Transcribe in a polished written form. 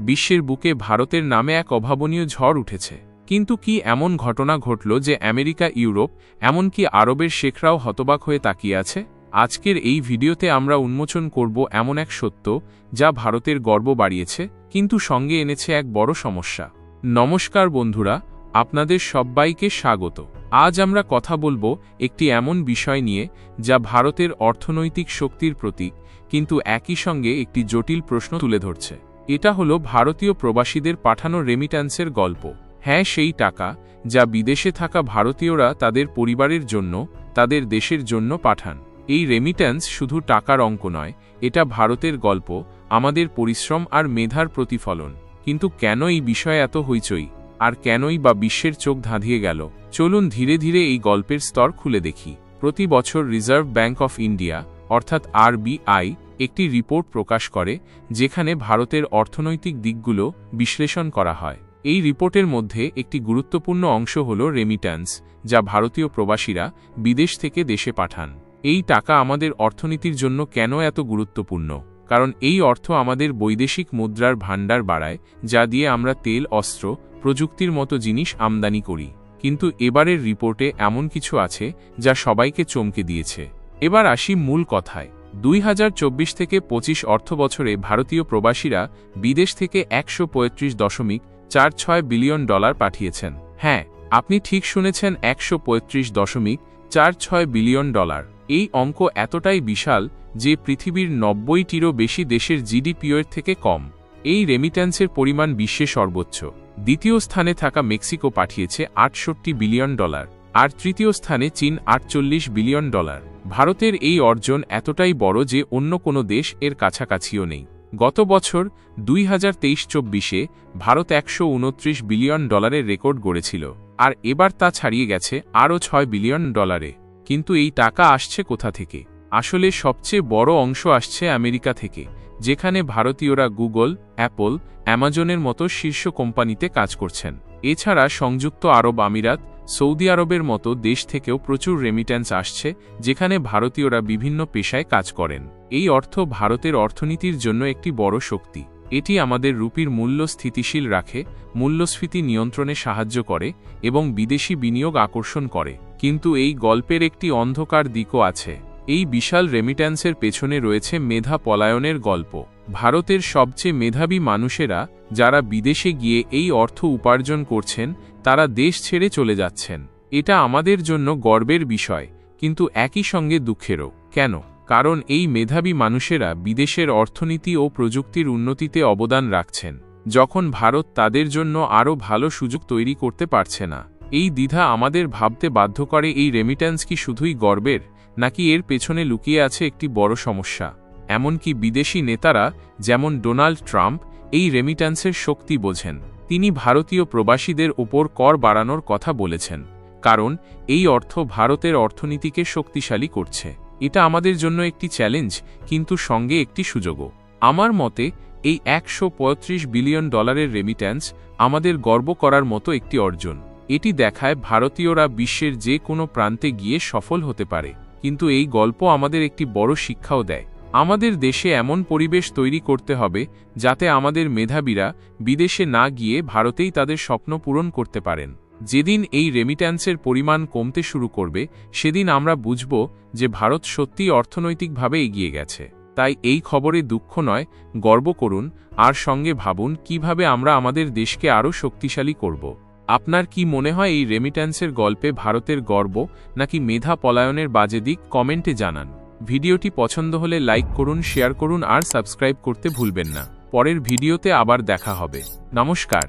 বিশ্বের বুকে ভারতের নামে এক অভাবনীয় ঝড় উঠেছে। কিন্তু কি এমন ঘটনা ঘটল যে আমেরিকা, ইউরোপ, এমনকি আরবের শেখরাও হতবাক হয়ে তাকিয়ে আছে? আজকের এই ভিডিওতে আমরা উন্মোচন করব এমন এক সত্য যা ভারতের গর্ব বাড়িয়েছে, কিন্তু সঙ্গে এনেছে এক বড় সমস্যা। নমস্কার বন্ধুরা, আপনাদের সবাইকে স্বাগত। আজ আমরা কথা বলবো একটি এমন বিষয় নিয়ে যা ভারতের অর্থনৈতিক শক্তির প্রতীক, কিন্তু একই সঙ্গে একটি জটিল প্রশ্ন তুলে ধরছে। এটা হলো ভারতীয় প্রবাসীদের পাঠানো রেমিট্যান্সের গল্প। হ্যাঁ, সেই টাকা যা বিদেশে থাকা ভারতীয়রা তাদের পরিবারের জন্য, তাদের দেশের জন্য পাঠান। এই রেমিট্যান্স শুধু টাকার অঙ্ক নয়, এটা ভারতের গল্প, আমাদের পরিশ্রম আর মেধার প্রতিফলন। কিন্তু কেন এই বিষয়ে এত হইচই, আর কেনই বা বিশ্বের চোখ ধাঁধিয়ে গেল? চলুন ধীরে ধীরে এই গল্পের স্তর খুলে দেখি। প্রতি বছর রিজার্ভ ব্যাঙ্ক অফ ইন্ডিয়া অর্থাৎ RBI একটি রিপোর্ট প্রকাশ করে, যেখানে ভারতের অর্থনৈতিক দিকগুলো বিশ্লেষণ করা হয়। এই রিপোর্টের মধ্যে একটি গুরুত্বপূর্ণ অংশ হল রেমিট্যান্স, যা ভারতীয় প্রবাসীরা বিদেশ থেকে দেশে পাঠান। এই টাকা আমাদের অর্থনীতির জন্য কেন এত গুরুত্বপূর্ণ? কারণ এই অর্থ আমাদের বৈদেশিক মুদ্রার ভাণ্ডার বাড়ায়, যা দিয়ে আমরা তেল, অস্ত্র, প্রযুক্তির মতো জিনিস আমদানি করি। কিন্তু এবারের রিপোর্টে এমন কিছু আছে যা সবাইকে চমকে দিয়েছে। এবার আসি মূল কথায়। 2024 থেকে 25 অর্থবছরে ভারতীয় প্রবাসীরা বিদেশ থেকে $135.46 বিলিয়ন পাঠিয়েছেন। হ্যাঁ, আপনি ঠিক শুনেছেন, $135.46 বিলিয়ন। এই অঙ্ক এতটাই বিশাল যে পৃথিবীর 90টিরও বেশি দেশের GDP-এর থেকে কম। এই রেমিট্যান্সের পরিমাণ বিশ্বে সর্বোচ্চ। দ্বিতীয় স্থানে থাকা মেক্সিকো পাঠিয়েছে $68 বিলিয়ন, আর তৃতীয় স্থানে চীন $48 বিলিয়ন। ভারতের এই অর্জন এতটাই বড় যে অন্য কোনো দেশ এর কাছাকাছিও নেই। গত বছর 2023-24-এ ভারত $129 বিলিয়ন রেকর্ড গড়েছিল, আর এবার তা ছাড়িয়ে গেছে আরও $6 বিলিয়ন। কিন্তু এই টাকা আসছে কোথা থেকে? আসলে সবচেয়ে বড় অংশ আসছে আমেরিকা থেকে, যেখানে ভারতীয়রা গুগল, অ্যাপল, অ্যামাজনের মতো শীর্ষ কোম্পানিতে কাজ করছেন। এছাড়া সংযুক্ত আরব আমিরাত, সৌদি আরবের মতো দেশ থেকেও প্রচুর রেমিট্যান্স আসছে, যেখানে ভারতীয়রা বিভিন্ন পেশায় কাজ করেন। এই অর্থ ভারতের অর্থনীতির জন্য একটি বড় শক্তি। এটি আমাদের রুপির মূল্য স্থিতিশীল রাখে, মূল্যস্ফীতি নিয়ন্ত্রণে সাহায্য করে এবং বিদেশি বিনিয়োগ আকর্ষণ করে। কিন্তু এই গল্পের একটি অন্ধকার দিকও আছে। এই বিশাল রেমিট্যান্সের পেছনে রয়েছে মেধা পলায়নের গল্প। ভারতের সবচেয়ে মেধাবী মানুষেরা, যারা বিদেশে গিয়ে এই অর্থ উপার্জন করছেন, তারা দেশ ছেড়ে চলে যাচ্ছেন। এটা আমাদের জন্য গর্বের বিষয়, কিন্তু একই সঙ্গে দুঃখেরও। কেন? কারণ এই মেধাবী মানুষেরা বিদেশের অর্থনীতি ও প্রযুক্তির উন্নতিতে অবদান রাখছেন, যখন ভারত তাদের জন্য আরও ভালো সুযোগ তৈরি করতে পারছে না। এই দ্বিধা আমাদের ভাবতে বাধ্য করে, এই রেমিট্যান্স কি শুধুই গর্বের, নাকি এর পেছনে লুকিয়ে আছে একটি বড় সমস্যা? এমনকি বিদেশি নেতারা যেমন ডোনাল্ড ট্রাম্প এই রেমিট্যান্সের শক্তি বোঝেন। তিনি ভারতীয় প্রবাসীদের উপর কর বাড়ানোর কথা বলেছেন, কারণ এই অর্থ ভারতের অর্থনীতিকে শক্তিশালী করছে। এটা আমাদের জন্য একটি চ্যালেঞ্জ, কিন্তু সঙ্গে একটি সুযোগও। আমার মতে এই $135 বিলিয়ন রেমিট্যান্স আমাদের গর্ব করার মতো একটি অর্জন। এটি দেখায় ভারতীয়রা বিশ্বের যে কোনো প্রান্তে গিয়ে সফল হতে পারে। কিন্তু এই গল্প আমাদের একটি বড় শিক্ষাও দেয়। আমাদের দেশে এমন পরিবেশ তৈরি করতে হবে যাতে আমাদের মেধাবীরা বিদেশে না গিয়ে ভারতেই তাদের স্বপ্ন পূরণ করতে পারেন। যেদিন এই রেমিট্যান্সের পরিমাণ কমতে শুরু করবে, সেদিন আমরা বুঝব যে ভারত সত্যিই অর্থনৈতিকভাবে এগিয়ে গেছে। তাই এই খবরে দুঃখ নয়, গর্ব করুন, আর সঙ্গে ভাবুন কিভাবে আমরা আমাদের দেশকে আরও শক্তিশালী করব। আপনার কি মনে হয়, এই রেমিট্যান্সের গল্পে ভারতের গর্ব নাকি মেধা পলায়নের বাজে দিক? কমেন্টে জানান। ভিডিওটি পছন্দ হলে লাইক করুন, শেয়ার করুন আর সাবস্ক্রাইব করতে ভুলবেন না। পরের ভিডিওতে আবার দেখা হবে। নমস্কার।